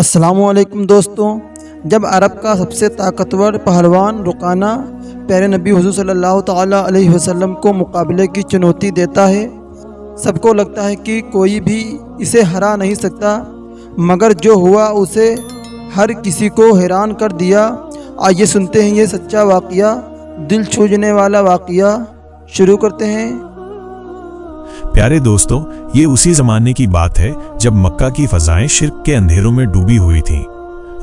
السلام علیکم دوستوں، جب عرب کا سب سے طاقتور پہلوان رکانہ پیارے نبی حضور صلی اللہ تعالیٰ علیہ وسلم کو مقابلے کی چنوتی دیتا ہے، سب کو لگتا ہے کہ کوئی بھی اسے ہرا نہیں سکتا، مگر جو ہوا اسے ہر کسی کو حیران کر دیا۔ آئیے سنتے ہیں یہ سچا واقعہ، دل چھو جانے والا واقعہ۔ شروع کرتے ہیں۔ پیارے دوستو، یہ اسی زمانے کی بات ہے جب مکہ کی فضائیں شرک کے اندھیروں میں ڈوبی ہوئی تھیں۔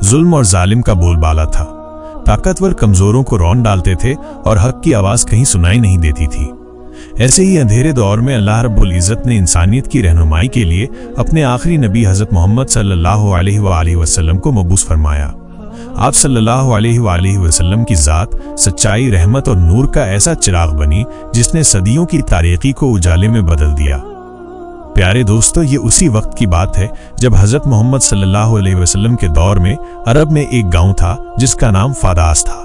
ظلم اور ظالم کا بول بالا تھا، طاقتور کمزوروں کو رون ڈالتے تھے اور حق کی آواز کہیں سنائی نہیں دیتی تھی۔ ایسے ہی اندھیرے دور میں اللہ رب العزت نے انسانیت کی رہنمائی کے لیے اپنے آخری نبی حضرت محمد صلی اللہ علیہ وآلہ وسلم کو مبعوث فرمایا۔ آپ صلی اللہ علیہ وآلہ وسلم کی ذات سچائی، رحمت اور نور کا ایسا چراغ بنی جس نے صدیوں کی تاریکی کو اجالے میں بدل دیا۔ پیارے دوستو، یہ اسی وقت کی بات ہے جب حضرت محمد صلی اللہ علیہ وسلم کے دور میں عرب میں ایک گاؤں تھا جس کا نام فاداس تھا۔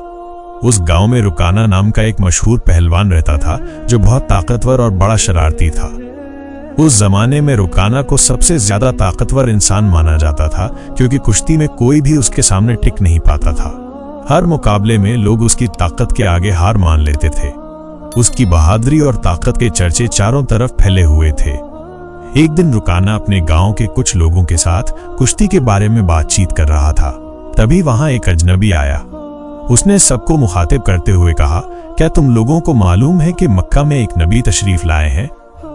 اس گاؤں میں رکانہ نام کا ایک مشہور پہلوان رہتا تھا جو بہت طاقتور اور بڑا شرارتی تھا۔ اس زمانے میں رکانہ کو سب سے زیادہ طاقتور انسان مانا جاتا تھا، کیونکہ کشتی میں کوئی بھی اس کے سامنے ٹک نہیں پاتا تھا۔ ہر مقابلے میں لوگ اس کی طاقت کے آگے ہار مان لیتے تھے۔ اس کی بہادری اور طاقت کے چرچے چاروں طرف پھیلے ہوئے تھے۔ ایک دن رکانہ اپنے گاؤں کے کچھ لوگوں کے ساتھ کشتی کے بارے میں بات چیت کر رہا تھا، تبھی وہاں ایک اجنبی آیا۔ اس نے سب کو مخاطب کرتے ہوئے کہا، کیا تم لوگوں کو معلوم ہے کہ مکہ میں ایک نبی تشریف لائے ہیں؟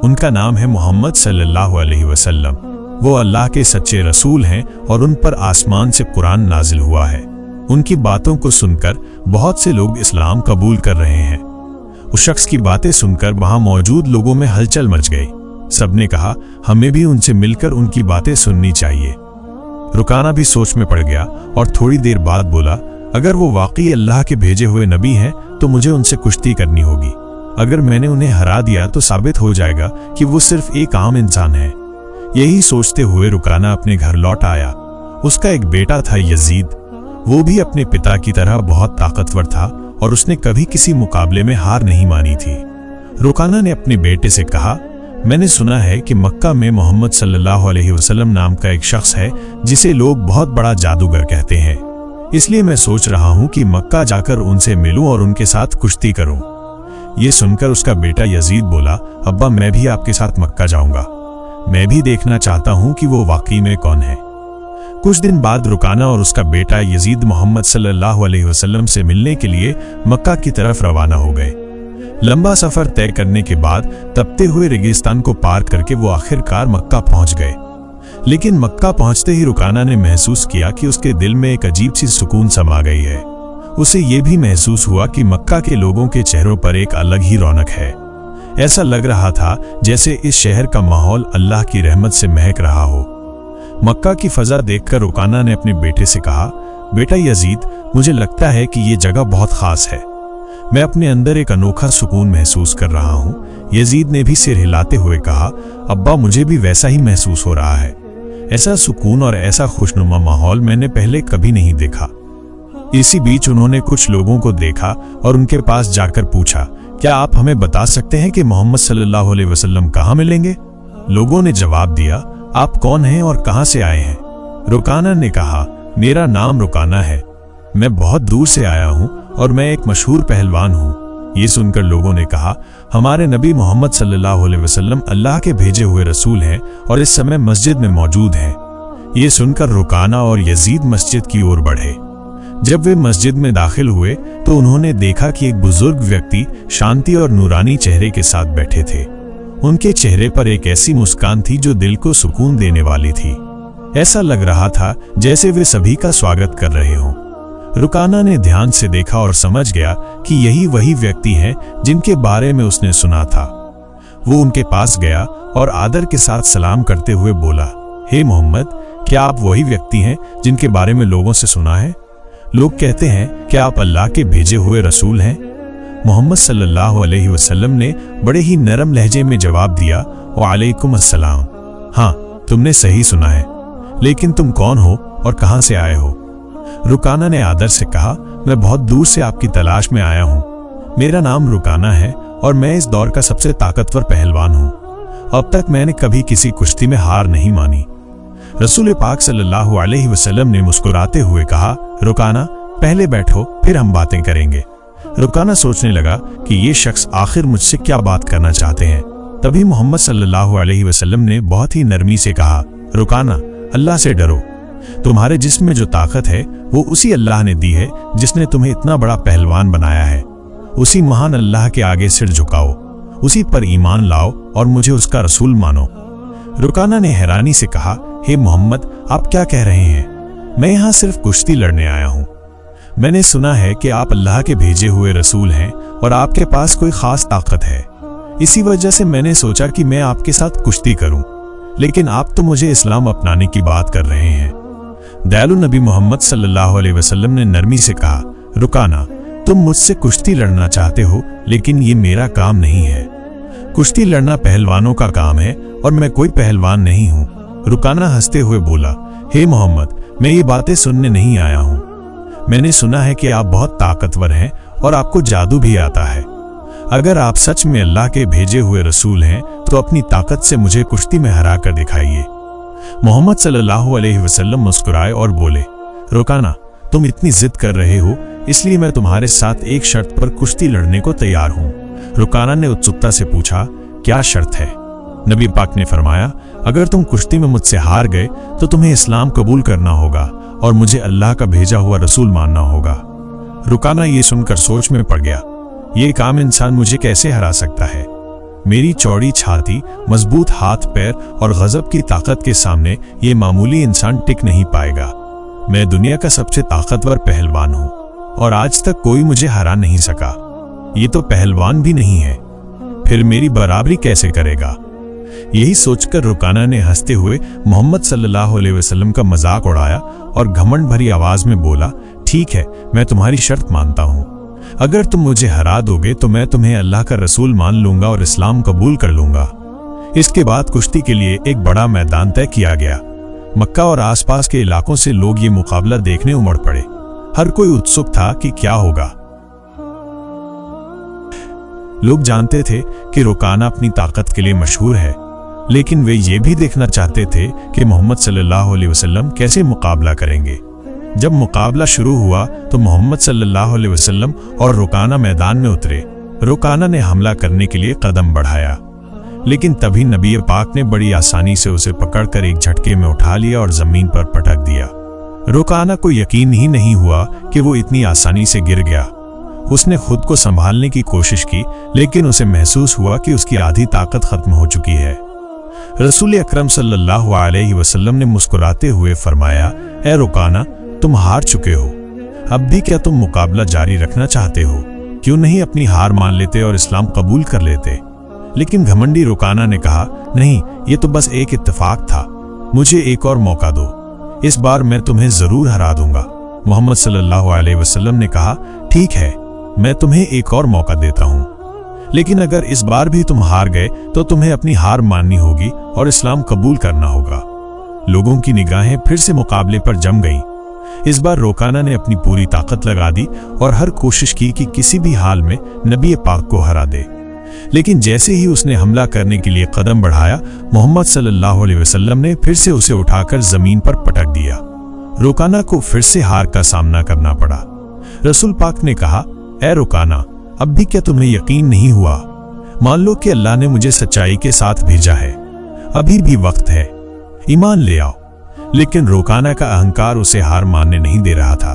ان کا نام ہے محمد صلی اللہ علیہ وسلم۔ وہ اللہ کے سچے رسول ہیں اور ان پر آسمان سے قرآن نازل ہوا ہے۔ ان کی باتوں کو سن کر بہت سے لوگ اسلام قبول کر رہے ہیں۔ اس شخص کی باتیں سن کر وہاں موجود لوگوں میں ہلچل مچ گئی۔ سب نے کہا، ہمیں بھی ان سے مل کر ان کی باتیں سننی چاہیے۔ رکانہ بھی سوچ میں پڑ گیا اور تھوڑی دیر بعد بولا، اگر وہ واقعی اللہ کے بھیجے ہوئے نبی ہیں تو مجھے ان سے کشتی کرنی ہوگی۔ اگر میں نے انہیں ہرا دیا تو ثابت ہو جائے گا کہ وہ صرف ایک عام انسان ہے۔ یہی سوچتے ہوئے رکانہ اپنے گھر لوٹ آیا۔ اس کا ایک بیٹا تھا یزید، وہ بھی اپنے پتا کی طرح بہت طاقتور تھا اور اس نے کبھی کسی مقابلے میں ہار نہیں مانی تھی۔ رکانہ نے اپنے بیٹے سے کہا، میں نے سنا ہے کہ مکہ میں محمد صلی اللہ علیہ وسلم نام کا ایک شخص ہے جسے لوگ بہت بڑا جادوگر کہتے ہیں، اس لیے میں سوچ رہا ہوں کہ مکہ جا کر ان سے ملوں اور ان کے ساتھ کشتی کروں۔ یہ سن کر اس کا بیٹا یزید بولا، ابا میں بھی آپ کے ساتھ مکہ جاؤں گا، میں بھی دیکھنا چاہتا ہوں کہ وہ واقعی میں کون ہے۔ کچھ دن بعد رکانہ اور اس کا بیٹا یزید محمد صلی اللہ علیہ وسلم سے ملنے کے لیے مکہ کی طرف روانہ ہو گئے۔ لمبا سفر طے کرنے کے بعد تپتے ہوئے ریگستان کو پار کر کے وہ آخر کار مکہ پہنچ گئے۔ لیکن مکہ پہنچتے ہی رکانہ نے محسوس کیا کہ اس کے دل میں ایک عجیب سی سکون سما گئی ہے۔ اسے یہ بھی محسوس ہوا کہ مکہ کے لوگوں کے چہروں پر ایک الگ ہی رونق ہے۔ ایسا لگ رہا تھا جیسے اس شہر کا ماحول اللہ کی رحمت سے مہک رہا ہو۔ مکہ کی فضا دیکھ کر رکانہ نے اپنے بیٹے سے کہا، بیٹا یزید، مجھے لگتا ہے کہ یہ جگہ بہت خاص ہے، میں اپنے اندر ایک انوکھا سکون محسوس کر رہا ہوں۔ یزید نے بھی سر ہلاتے ہوئے کہا، ابا مجھے بھی ویسا ہی محسوس ہو رہا ہے، ایسا سکون اور ایسا خوشنما ماحول میں نے پہلے کبھی نہیں دیکھا۔ اسی بیچ انہوں نے کچھ لوگوں کو دیکھا اور ان کے پاس جا کر پوچھا، کیا آپ ہمیں بتا سکتے ہیں کہ محمد صلی اللہ علیہ وسلم کہاں ملیں گے؟ لوگوں نے جواب دیا، آپ کون ہیں اور کہاں سے آئے ہیں؟ رکانہ نے کہا، میرا نام رکانہ ہے، میں بہت دور سے آیا ہوں اور میں ایک مشہور پہلوان ہوں۔ یہ سن کر لوگوں نے کہا، ہمارے نبی محمد صلی اللہ علیہ وسلم اللہ کے بھیجے ہوئے رسول ہیں اور اس سمے مسجد میں موجود ہیں۔ یہ سن کر رکانہ اور یزید مسجد کی اور بڑھے۔ جب وہ مسجد میں داخل ہوئے تو انہوں نے دیکھا کہ ایک بزرگ ویکتی شانتی اور نورانی چہرے کے ساتھ بیٹھے تھے۔ ان کے چہرے پر ایک ایسی مسکان تھی جو دل کو سکون دینے والی تھی۔ ایسا لگ رہا تھا جیسے وہ سبھی کا سواگت کر رہے ہوں۔ رکانہ نے دھیان سے دیکھا اور سمجھ گیا کہ یہی وہی ویکتی ہیں جن کے بارے میں اس نے سنا تھا۔ وہ ان کے پاس گیا اور آدر کے ساتھ سلام کرتے ہوئے بولا، ہے محمد، کیا آپ وہی ویکتی ہیں جن کے بارے میں لوگوں سے سنا ہے؟ لوگ کہتے ہیں کہ آپ اللہ کے بھیجے ہوئے رسول ہیں۔ محمد صلی اللہ علیہ وسلم نے بڑے ہی نرم لہجے میں جواب دیا، وعلیکم السلام، ہاں تم نے صحیح سنا ہے، لیکن تم کون ہو اور کہاں سے آئے ہو؟ رکانہ نے آدر سے کہا، میں بہت دور سے آپ کی تلاش میں آیا ہوں، میرا نام رکانہ ہے اور میں اس دور کا سب سے طاقتور پہلوان ہوں، اب تک میں نے کبھی کسی کشتی میں ہار نہیں مانی۔ रसूल पाक सल्लल्लाहु अलैहि वसल्लम ने मुस्कुराते हुए कहा, रुकाना, पहले बैठो, फिर हम बातें करेंगे। रुकाना सोचने लगा कि ये शख्स आखिर मुझसे क्या बात करना चाहते हैं। तभी मोहम्मद सल्लल्लाहु अलैहि वसल्लम ने बहुत ही नरमी से कहा, रुकाना, अल्लाह से डरो। तुम्हारे जिस्म में जो ताकत है वो उसी अल्लाह ने दी है जिसने तुम्हें इतना बड़ा पहलवान बनाया है। उसी महान अल्लाह के आगे सिर झुकाओ, उसी पर ईमान लाओ और मुझे उसका रसूल मानो। रुकाना ने हैरानी से कहा, हे मोहम्मद, आप क्या कह रहे हैं? मैं यहाँ सिर्फ कुश्ती लड़ने आया हूँ। मैंने सुना है कि आप अल्लाह के भेजे हुए रसूल हैं और आपके पास कोई खास ताकत है। इसी वजह से मैंने सोचा कि मैं आपके साथ कुश्ती करूं, लेकिन आप तो मुझे इस्लाम अपनाने की बात कर रहे हैं। दयालु नबी मोहम्मद सल्लल्लाहु अलैहि वसल्लम ने नरमी से कहा, रुकाना, तुम मुझसे कुश्ती लड़ना चाहते हो, लेकिन ये मेरा काम नहीं है। कुश्ती लड़ना पहलवानों का काम है और मैं कोई पहलवान नहीं हूँ। रुकाना हंसते हुए बोला, हे मोहम्मद, मैं ये बातें सुनने नहीं आया हूँ। मैंने सुना है कि आप बहुत ताकतवर हैं और आपको जादू भी आता है। अगर आप सच में अल्लाह के भेजे हुए रसूल हैं तो अपनी ताकत से मुझे कुश्ती में हरा कर दिखाइए। मोहम्मद सल्लल्लाहु अलैहि वसल्लम मुस्कुराए और बोले, रुकाना, तुम इतनी जिद कर रहे हो, इसलिए मैं तुम्हारे साथ एक शर्त पर कुश्ती लड़ने को तैयार हूँ। रुकाना ने उत्सुकता से पूछा, क्या शर्त है? नबी पाक ने फरमाया, अगर तुम कुश्ती में मुझसे हार गए तो तुम्हें इस्लाम कबूल करना होगा और मुझे अल्लाह का भेजा हुआ रसूल मानना होगा। रुकाना ये सुनकर सोच में पड़ गया, ये काम इंसान मुझे कैसे हरा सकता है? मेरी चौड़ी छाती, मजबूत हाथ पैर और गजब की ताकत के सामने ये मामूली इंसान टिक नहीं पाएगा। मैं दुनिया का सबसे ताकतवर पहलवान हूँ और आज तक कोई मुझे हरा नहीं सका। ये तो पहलवान भी नहीं है, फिर मेरी बराबरी कैसे करेगा? यही सोचकर रुकाना ने हंसते हुए मोहम्मद सल्लल्लाहु अलैहि वसल्लम का मजाक उड़ाया और घमंड भरी आवाज में बोला, ठीक है, मैं तुम्हारी शर्त मानता हूँ। अगर तुम मुझे हरा दोगे तो मैं तुम्हें अल्लाह का रसूल मान लूंगा और इस्लाम कबूल कर लूंगा। इसके बाद कुश्ती के लिए एक बड़ा मैदान तय किया गया। मक्का और आसपास के इलाकों से लोग ये मुकाबला देखने उमड़ पड़े। हर कोई उत्सुक था कि क्या होगा। लोग जानते थे कि रुकाना अपनी ताकत के लिए मशहूर है, लेकिन वे ये भी देखना चाहते थे कि मोहम्मद सल्लल्लाहु अलैहि वसल्लम कैसे मुकाबला करेंगे। जब मुकाबला शुरू हुआ तो मोहम्मद सल्लल्लाहु अलैहि वसल्लम और रुकाना मैदान में उतरे। रुकाना ने हमला करने के लिए कदम बढ़ाया, लेकिन तभी नबी पाक ने बड़ी आसानी से उसे पकड़कर एक झटके में उठा लिया और जमीन पर पटक दिया। रुकाना को यकीन ही नहीं हुआ कि वो इतनी आसानी से गिर गया। उसने खुद को संभालने की कोशिश की, लेकिन उसे महसूस हुआ कि उसकी आधी ताकत खत्म हो चुकी है। रसूल अकरम सल्लल्लाहु अलैहि वसल्लम ने मुस्कुराते हुए फरमाया, ए रुकाना, तुम हार चुके हो। अब भी क्या तुम मुकाबला जारी रखना चाहते हो? क्यों नहीं अपनी हार मान लेते और इस्लाम कबूल कर लेते? लेकिन घमंडी रुकाना ने कहा, नहीं, ये तो बस एक इत्तेफाक था, मुझे एक और मौका दो, इस बार मैं तुम्हें जरूर हरा दूंगा। मोहम्मद सल्लल्लाहु अलैहि वसल्लम ने कहा, ठीक है, मैं तुम्हें एक और मौका देता हूँ, लेकिन अगर इस बार भी तुम हार गए तो तुम्हें अपनी हार माननी होगी और इस्लाम कबूल करना होगा। लोगों की निगाहें फिर से मुकाबले पर जम गईं। इस बार रुकाना ने अपनी पूरी ताकत लगा दी और हर कोशिश की कि किसी भी हाल में नबी पाक को हरा दे। लेकिन जैसे ही उसने हमला करने के लिए कदम बढ़ाया, मोहम्मद सल्लल्लाहु अलैहि वसल्लम ने फिर से उसे उठाकर जमीन पर पटक दिया। रुकाना को फिर से हार का सामना करना पड़ा। रसूल पाक ने कहा, ए रुकाना, अब भी क्या तुम्हें यकीन नहीं हुआ? मान लो कि अल्लाह ने मुझे सच्चाई के साथ भेजा है, अभी भी वक्त है, ईमान ले आओ। लेकिन रुकाना का अहंकार उसे हार मानने नहीं दे रहा था।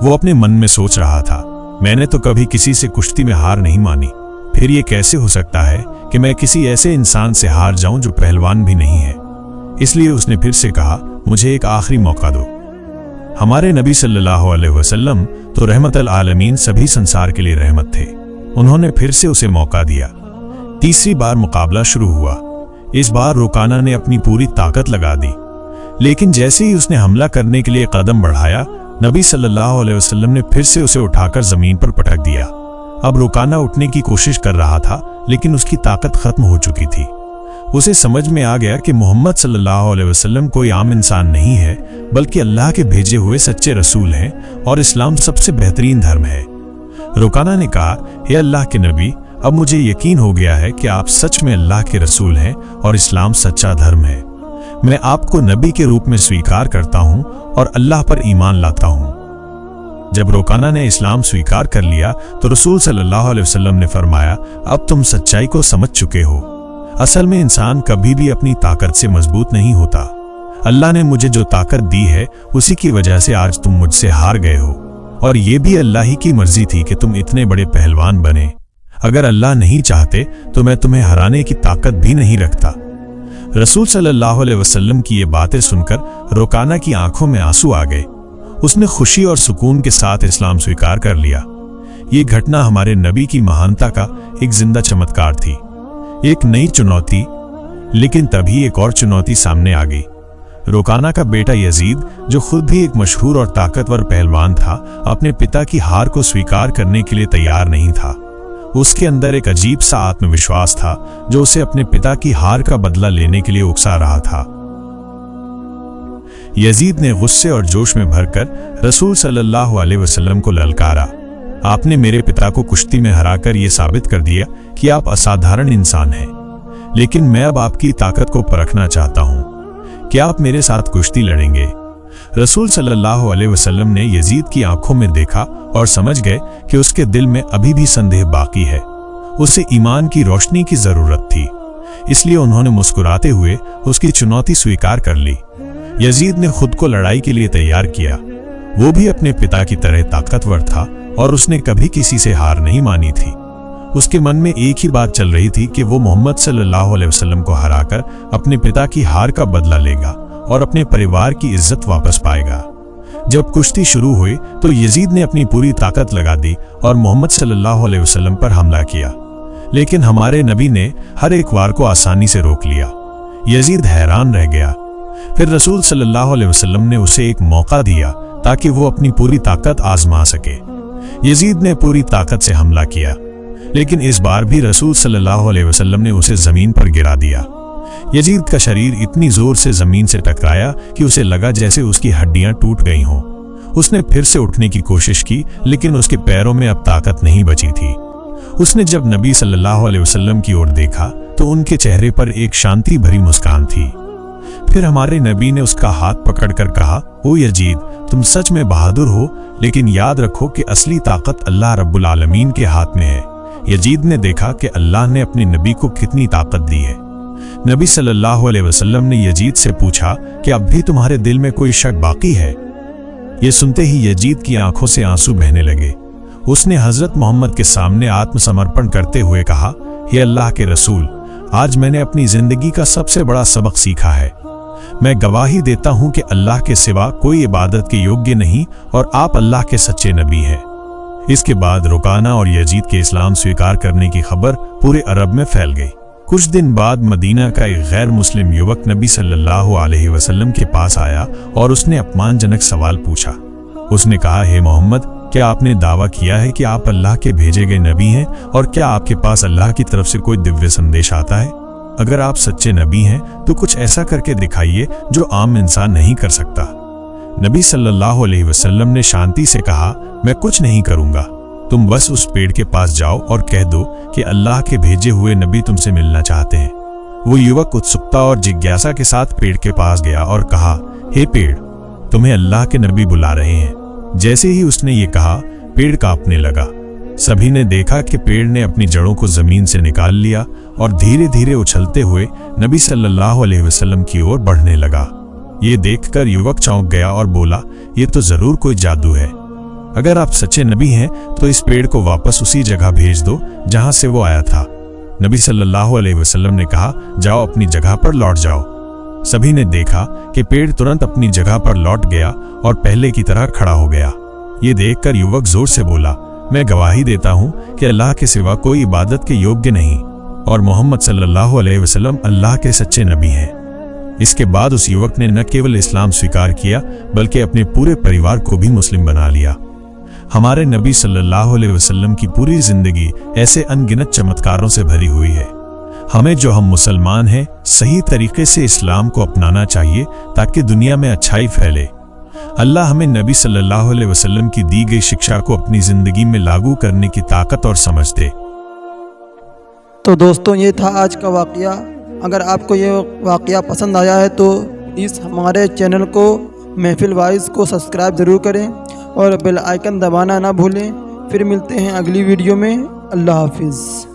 वो अपने मन में सोच रहा था, मैंने तो कभी किसी से कुश्ती में हार नहीं मानी, फिर ये कैसे हो सकता है कि मैं किसी ऐसे इंसान से हार जाऊं जो पहलवान भी नहीं है। इसलिए उसने फिर से कहा, मुझे एक आखिरी मौका दो। हमारे नबी सल्लल्लाहु अलैहि वसल्लम तो रहमतल आलमीन, सभी संसार के लिए रहमत थे। उन्होंने फिर से उसे मौका दिया। तीसरी बार मुकाबला शुरू हुआ। इस बार रुकाना ने अपनी पूरी ताकत लगा दी, लेकिन जैसे ही उसने हमला करने के लिए कदम बढ़ाया, नबी सल्लल्लाहु अलैहि वसल्लम ने फिर से उसे उठाकर जमीन पर पटक दिया। अब रुकाना उठने की कोशिश कर रहा था, लेकिन उसकी ताकत खत्म हो चुकी थी। उसे समझ में आ गया कि मोहम्मद सल्लल्लाहु अलैहि वसल्लम कोई आम इंसान नहीं है, बल्कि अल्लाह के भेजे हुए सच्चे रसूल हैं और इस्लाम सबसे बेहतरीन धर्म है। रुकाना ने कहा, हे अल्लाह के नबी, अब मुझे यकीन हो गया है कि आप सच में अल्लाह के रसूल हैं और इस्लाम सच्चा धर्म है। میں آپ کو نبی کے روپ میں स्वीकार करता हूं और अल्लाह पर ईमान लाता हूं। जब रोकाना ने इस्लाम स्वीकार कर लिया तो रसूल सल्लल्लाहु अलैहि वसल्लम ने फरमाया, अब तुम सच्चाई को समझ चुके हो। असल में इंसान कभी भी अपनी ताकत से मजबूत नहीं होता। अल्लाह ने मुझे जो ताकत दी है उसी की वजह से आज तुम मुझसे हार गए हो, और ये भी अल्लाह ही की मर्जी थी कि तुम इतने बड़े पहलवान बने। अगर अल्लाह नहीं चाहते तो मैं तुम्हें हराने की ताकत भी नहीं रखता। रसूल सल्लल्लाहु अलैहि वसल्लम की ये बातें सुनकर रोकाना की आंखों में आंसू आ गए। उसने खुशी और सुकून के साथ इस्लाम स्वीकार कर लिया। ये घटना हमारे नबी की महानता का एक जिंदा चमत्कार थी। एक नई चुनौती, लेकिन तभी एक और चुनौती सामने आ गई। रोकाना का बेटा यजीद, जो खुद भी एक मशहूर और ताकतवर पहलवान था, अपने पिता की हार को स्वीकार करने के लिए तैयार नहीं था। उसके अंदर एक अजीब सा आत्मविश्वास था जो उसे अपने पिता की हार का बदला लेने के लिए उकसा रहा था। यजीद ने गुस्से और जोश में भरकर रसूल सल्लल्लाहु अलैहि वसल्लम को ललकारा, आपने मेरे पिता को कुश्ती में हराकर यह साबित कर दिया कि आप असाधारण इंसान हैं, लेकिन मैं अब आपकी ताकत को परखना चाहता हूं। क्या आप मेरे साथ कुश्ती लड़ेंगे? रसूल सल्लल्लाहु अलैहि वसल्लम ने यजीद की आंखों में देखा और समझ गए कि उसके दिल में अभी भी संदेह बाकी है। उसे ईमान की रोशनी की जरूरत थी, इसलिए उन्होंने मुस्कुराते हुए उसकी चुनौती स्वीकार कर ली। यजीद ने खुद को लड़ाई के लिए तैयार किया। वो भी अपने पिता की तरह ताकतवर था और उसने कभी किसी से हार नहीं मानी थी। उसके मन में एक ही बात चल रही थी कि वो मोहम्मद सल्लल्लाहु अलैहि वसल्लम को हराकर अपने पिता की हार का बदला लेगा और अपने परिवार की इज्जत वापस पाएगा। जब कुश्ती शुरू हुई तो यजीद ने अपनी पूरी ताकत लगा दी और मोहम्मद सल्लल्लाहु अलैहि वसल्लम पर हमला किया, लेकिन हमारे नबी ने हर एक वार को आसानी से रोक लिया। यजीद हैरान रह गया। फिर रसूल सल्लल्लाहु अलैहि वसल्लम ने उसे एक मौका दिया ताकि वो अपनी पूरी ताकत आजमा सके। यजीद ने पूरी ताकत से हमला किया, लेकिन इस बार भी रसूल सल्लल्लाहु अलैहि वसल्लम ने उसे जमीन पर गिरा दिया। यजीद का शरीर इतनी जोर से जमीन से टकराया कि उसे लगा जैसे उसकी हड्डियां टूट गई हों। उसने फिर से उठने की कोशिश की, लेकिन उसके पैरों में अब ताकत नहीं बची थी। उसने जब नबी सल्लल्लाहु अलैहि वसल्लम की ओर देखा तो उनके चेहरे पर एक शांति भरी मुस्कान थी। फिर हमारे नबी ने उसका हाथ पकड़कर कहा, ओ यजीद, तुम सच में बहादुर हो, लेकिन याद रखो कि असली ताकत अल्लाह रब्बुल आलमीन के हाथ में है। यजीद ने देखा कि अल्लाह ने अपने नबी को कितनी ताकत दी है। नबी सल्लल्लाहु अलैहि वसल्लम ने यजीद से पूछा कि अब भी तुम्हारे दिल में कोई शक बाकी है? ये सुनते ही यजीद की आंखों से आंसू बहने लगे। उसने हजरत मोहम्मद के सामने आत्मसमर्पण करते हुए कहा, हे अल्लाह के रसूल, आज मैंने अपनी जिंदगी का सबसे बड़ा सबक सीखा है। मैं गवाही देता हूं कि अल्लाह के सिवा कोई इबादत के योग्य नहीं और आप अल्लाह के सच्चे नबी हैं। इसके बाद रोकाना और यजीद के इस्लाम स्वीकार करने की खबर पूरे अरब में फैल गई। कुछ दिन बाद मदीना का एक गैर मुस्लिम युवक नबी सल्लल्लाहु अलैहि वसल्लम के पास आया और उसने अपमानजनक सवाल पूछा। उसने कहा, हे मोहम्मद, क्या आपने दावा किया है कि आप अल्लाह के भेजे गए नबी हैं, और क्या आपके पास अल्लाह की तरफ से कोई दिव्य संदेश आता है? अगर आप सच्चे नबी हैं तो कुछ ऐसा करके दिखाइए जो आम इंसान नहीं कर सकता। नबी सल्लल्लाहु अलैहि वसल्लम ने शांति से कहा, मैं कुछ नहीं करूंगा, तुम बस उस पेड़ के पास जाओ और कह दो कि अल्लाह के भेजे हुए नबी तुमसे मिलना चाहते हैं। वो युवक उत्सुकता और जिज्ञासा के साथ पेड़ के पास गया और कहा, हे पेड़, तुम्हें अल्लाह के नबी बुला रहे हैं। जैसे ही उसने ये कहा, पेड़ कांपने लगा। सभी ने देखा कि पेड़ ने अपनी जड़ों को जमीन से निकाल लिया और धीरे धीरे उछलते हुए नबी सल्लल्लाहु अलैहि वसल्लम की ओर बढ़ने लगा। ये देखकर युवक चौंक गया और बोला, ये तो जरूर कोई जादू है। अगर आप सच्चे नबी हैं तो इस पेड़ को वापस उसी जगह भेज दो जहां से वो आया था। नबी सल्लल्लाहु अलैहि वसल्लम ने कहा, जाओ अपनी जगह पर लौट जाओ। सभी ने देखा कि पेड़ तुरंत अपनी जगह पर लौट गया और पहले की तरह खड़ा हो गया। ये देखकर युवक जोर से बोला, मैं गवाही देता हूं कि अल्लाह के सिवा कोई इबादत के योग्य नहीं और मोहम्मद सल्लल्लाहु अलैहि वसल्लम अल्लाह के सच्चे नबी हैं। इसके बाद उस युवक ने न केवल इस्लाम स्वीकार किया बल्कि अपने पूरे परिवार को भी मुस्लिम बना लिया। हमारे नबी सल्लल्लाहु अलैहि वसल्लम की पूरी जिंदगी ऐसे अनगिनत चमत्कारों से भरी हुई है। हमें जो हम मुसलमान हैं सही तरीके से इस्लाम को अपनाना चाहिए ताकि दुनिया में अच्छाई फैले। अल्लाह हमें नबी सल्लल्लाहु अलैहि वसल्लम की दी गई शिक्षा को अपनी जिंदगी में लागू करने की ताकत और समझ दे। तो दोस्तों, ये था आज का वाक़या। اگر آپ کو یہ واقعہ پسند آیا ہے تو پلیز ہمارے چینل کو محفل وائز کو سبسکرائب ضرور کریں اور بیل آئیکن دبانا نہ بھولیں۔ پھر ملتے ہیں اگلی ویڈیو میں۔ اللہ حافظ۔